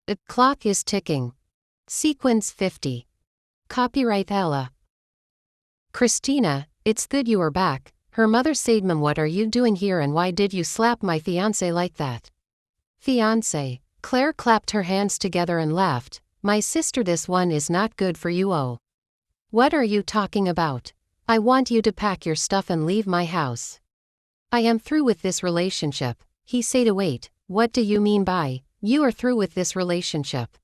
The clock is ticking. Sequence 50. Copyright Ella. Christina, it's good you are back. Her mother said, "Mom, what are you doing here and why did you slap my fiancé like that?" Fiancé. Claire clapped her hands together and laughed. "My sister, this one is not good for you. Oh. What are you talking about? I want you to pack your stuff and leave my house. I am through with this relationship." He said. "Wait, what do you mean by, you are through with this relationship?"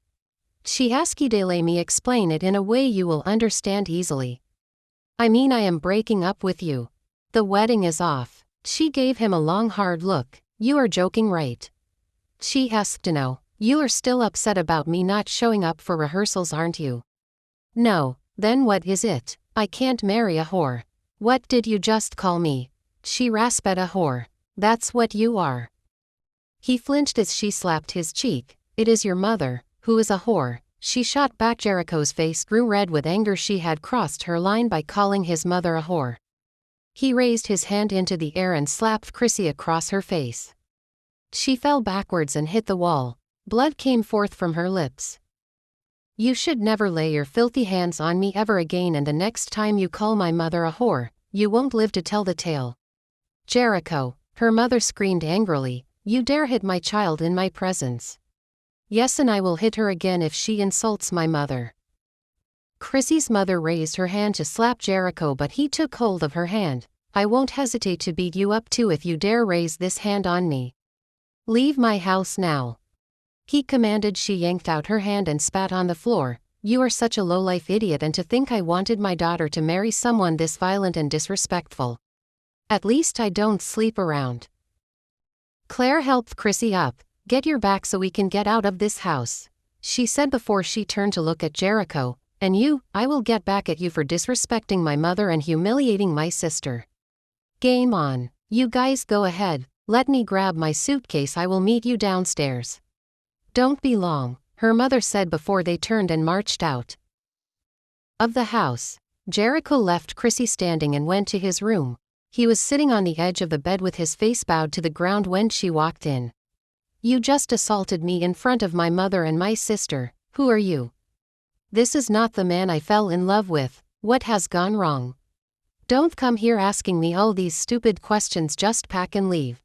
She asked. "Let me explain it in a way you will understand easily. I mean, I am breaking up with you. The wedding is off." She gave him a long hard look. "You are joking, right?" She asked. "No, you are still upset about me not showing up for rehearsals, aren't you?" "No, then what is it? I can't marry a whore." "What did you just call me?" She rasped. "A whore. That's what you are." He flinched as she slapped his cheek. "It is your mother, who is a whore," she shot back. Jericho's face grew red with anger. She had crossed her line by calling his mother a whore. He raised his hand into the air and slapped Chrissy across her face. She fell backwards and hit the wall. Blood came forth from her lips. "You should never lay your filthy hands on me ever again, and the next time you call my mother a whore, you won't live to tell the tale." "Jericho," her mother screamed angrily, "you dare hit my child in my presence?" "Yes, and I will hit her again if she insults my mother." Chrissy's mother raised her hand to slap Jericho, but he took hold of her hand. "I won't hesitate to beat you up too if you dare raise this hand on me. Leave my house now," he commanded. She yanked out her hand and spat on the floor. "You are such a low-life idiot, and to think I wanted my daughter to marry someone this violent and disrespectful. At least I don't sleep around." Claire helped Chrissy up. "Get your back so we can get out of this house," she said before she turned to look at Jericho. "And you, I will get back at you for disrespecting my mother and humiliating my sister. Game on. You guys go ahead, let me grab my suitcase. I will meet you downstairs." "Don't be long," her mother said before they turned and marched out of the house. Jericho left Chrissy standing and went to his room. He was sitting on the edge of the bed with his face bowed to the ground when she walked in. "You just assaulted me in front of my mother and my sister. Who are you? This is not the man I fell in love with. What has gone wrong? Don't come here asking me all these stupid questions. Just pack and leave."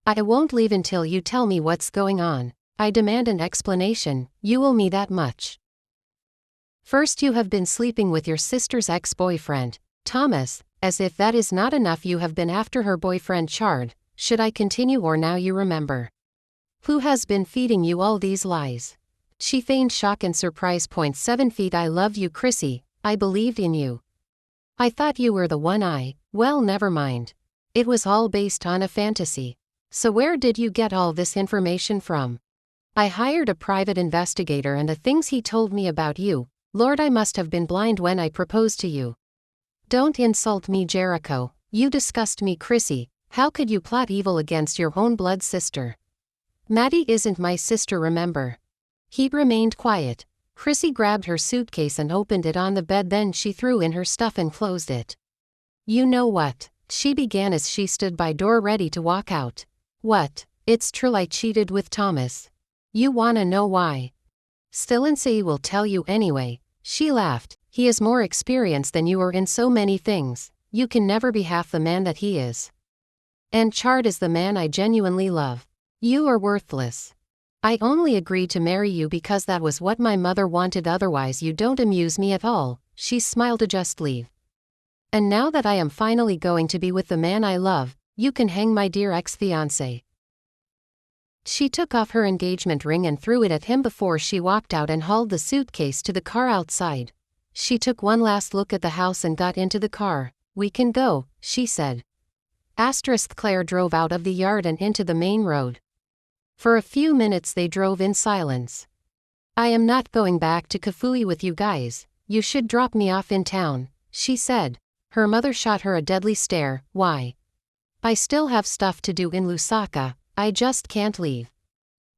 "I won't leave until you tell me what's going on. I demand an explanation. You owe me that much. First, you have been sleeping with your sister's ex-boyfriend, Thomas. As if that is not enough, you have been after her boyfriend Chard. Should I continue, or now you remember? Who has been feeding you all these lies?" She feigned shock and surprise. "7 feet. I love you, Chrissy. I believed in you. I thought you were the one. Well, never mind. It was all based on a fantasy. So where did you get all this information from?" "I hired a private investigator, and the things he told me about you, Lord, I must have been blind when I proposed to you." "Don't insult me, Jericho. You disgust me, Chrissy. How could you plot evil against your own blood sister? Maddie isn't my sister, remember?" He remained quiet. Chrissy grabbed her suitcase and opened it on the bed. Then she threw in her stuff and closed it. "You know what?" she began as she stood by door ready to walk out. "What? It's true, I cheated with Thomas. You wanna know why?" "Still, and say will tell you anyway." She laughed. "He is more experienced than you are in so many things. You can never be half the man that he is. And Chard is the man I genuinely love. You are worthless. I only agreed to marry you because that was what my mother wanted, otherwise you don't amuse me at all." She smiled. "To just leave. And now that I am finally going to be with the man I love, you can hang my dear ex-fiancé." She took off her engagement ring and threw it at him before she walked out and hauled the suitcase to the car outside. She took one last look at the house and got into the car. "We can go," she said. Claire drove out of the yard and into the main road. For a few minutes they drove in silence. "I am not going back to Kafui with you guys. You should drop me off in town," she said. Her mother shot her a deadly stare. "Why?" "I still have stuff to do in Lusaka. I just can't leave."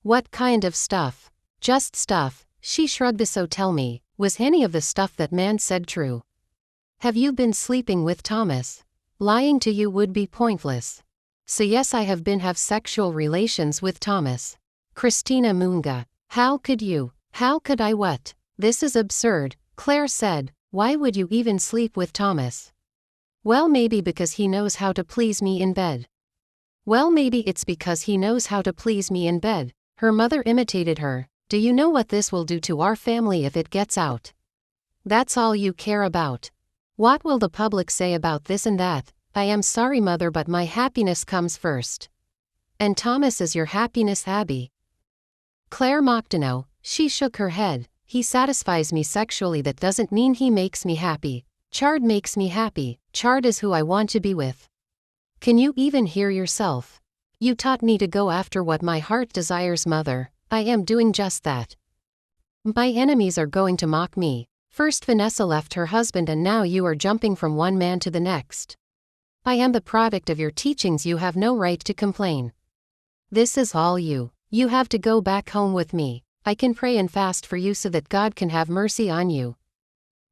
"What kind of stuff?" "Just stuff." She shrugged. "So tell me, was any of the stuff that man said true? Have you been sleeping with Thomas?" "Lying to you would be pointless." "So yes, I have sexual relations with Thomas." Christina Munga. How could you? How could I what? This is absurd, Claire said. Why would you even sleep with Thomas? Well, maybe because he knows how to please me in bed. Well, maybe it's because he knows how to please me in bed. Her mother imitated her. Do you know what this will do to our family if it gets out? That's all you care about. What will the public say about this and that? I am sorry, mother, but my happiness comes first. And Thomas is your happiness, Abby? Claire mocked. No, she shook her head. He satisfies me sexually. That doesn't mean he makes me happy. Chard makes me happy. Chard is who I want to be with. Can you even hear yourself? You taught me to go after what my heart desires, mother. I am doing just that. My enemies are going to mock me. First Vanessa left her husband and now you are jumping from one man to the next. I am the product of your teachings. You have no right to complain. This is all you. You have to go back home with me. I can pray and fast for you so that God can have mercy on you.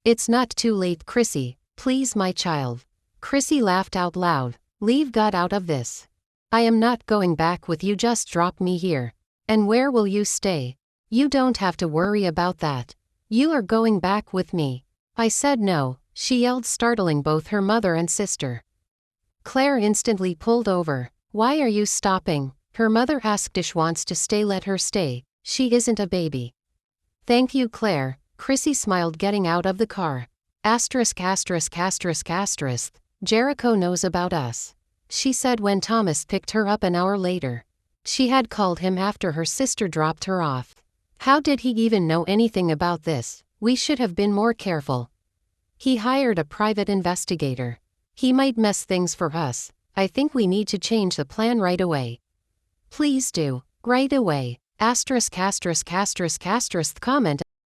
It's not too late, Chrissy. Please, my child. Chrissy laughed out loud. Leave God out of this. I am not going back with you. Just drop me here. And where will you stay? You don't have to worry about that. You are going back with me. I said no, she yelled, startling both her mother and sister. Claire instantly pulled over. Why are you stopping? Her mother asked. Ish wants to stay, let her stay. She isn't a baby. Thank you, Claire. Chrissy smiled, getting out of the car. Asterisk, asterisk, asterisk, asterisk. Jericho knows about us, she said when Thomas picked her up an hour later. She had called him after her sister dropped her off. How did he even know anything about this? We should have been more careful. He hired a private investigator. He might mess things for us. I think we need to change the plan right away. Please do. Right away. Asterisk, asterisk, asterisk, asterisk. Comment